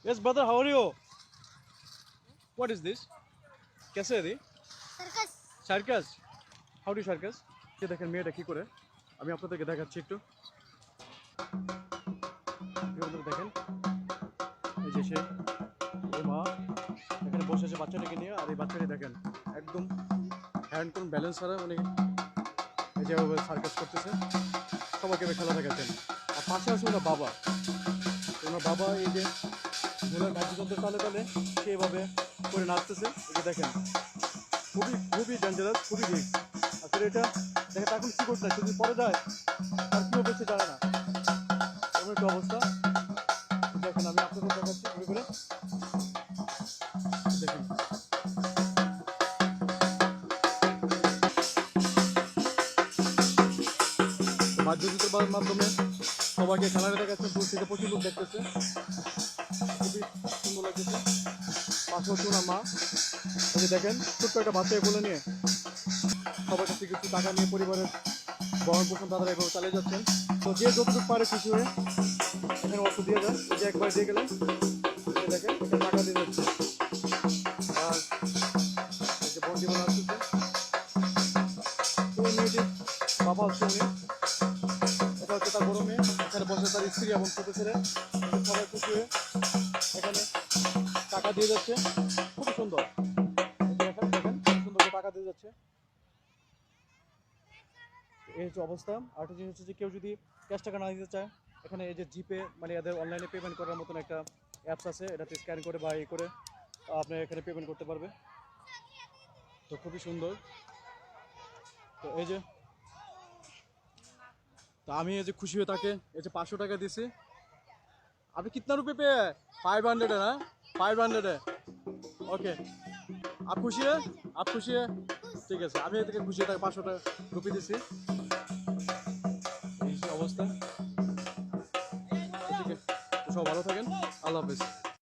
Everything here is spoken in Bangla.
Yes, brother, how are you? What is this? कैसे है दी? Circus circus? How do you circus? ये দেখেন মেয়েটা কি করে আমি আপনাদেরকে দেখাচ্ছি একটু আপনারা দেখেন এই যে সে ওর মা এখানে বসে আছে বাচ্চাটাকে নিয়ে আর এই বাচ্চাটি দেখেন একদম হ্যান্ড কোন ব্যালেন্স ছাড়া উনি এই যে সার্কাস করতেছে সবাইকে খেলা দেখাচ্ছেন আর পাশে আছে ওনার বাবা এই যে ধুলার বাদ্যযন্ত্রের তালে তালে সে এভাবে করে নাচতেছে এই যে দেখেন খুবই ডেঞ্জারাস খুবই রিস্ক আসলে এটা দেখে তখন কী করতে যদি পরে যায় তার কী হবে সে জানে না এমন একটা অবস্থা দেখেন আমি আপনাদের দেখাচ্ছি ঘুরে ঘুরে দেখেন বাদ্যযন্ত্রের মাধ্যমে সবাইকে খেলাটা দেখাচ্ছে দূর থেকে প্রচুর লোক দেখতেছে খুবই সুন্দর লাগতেছে পাশে হচ্ছে ওনার মা এই যে দেখেন ছোট্ট একটা বাচ্চাকে বলে নিয়ে সবার কাছে কিছু টাকা নিয়ে পরিবারের ভরণ পোষণ তারা এভাবে চালিয়ে যাচ্ছেন তো যে যতটুকু পারে খুশি হয়ে এখানে অর্থ দিয়ে যায় এই যে একবার দিয়ে গেলেন দেখেন এখানে টাকা দিয়ে যাচ্ছে আর এই যে বন্দি বলে আসতেছে ওই মেয়েটির বাবা হচ্ছে উনি এটা হচ্ছে তার বড় মেয়ে এখানে বসে তার স্ত্রী এবং ছোটো ছেলে সবাই খুশি হয়ে এখানে টাকা দিয়ে যাচ্ছে খুবই সুন্দর দেখেন খুব সুন্দর করে টাকা দিয়ে যাচ্ছে এই হচ্ছে অবস্থা আরেকটা জিনিস হচ্ছে যে কেউ যদি ক্যাশ টাকা না দিতে চায় এখানে এই যে জিপে মানে এদের অনলাইনে পেমেন্ট করার মতন একটা অ্যাপস আছে এটাতে স্ক্যান করে বা এই করে আপনি এখানে পেমেন্ট করতে পারবে তো খুবই সুন্দর তো এই যে तो আমি এই যে খুশি হয়ে তাকে এই যে 500 টাকা দিছি আপনি कितना रुपए पे है 500 है ना 500 है ओके आप खुशी है ঠিক আছে আমি এটাকে খুশি হয়ে তাকে 500 টাকা রুপি দিছি এই অবস্থা ঠিক আছে সব ভালো থাকেন আল্লাহ হাফেজ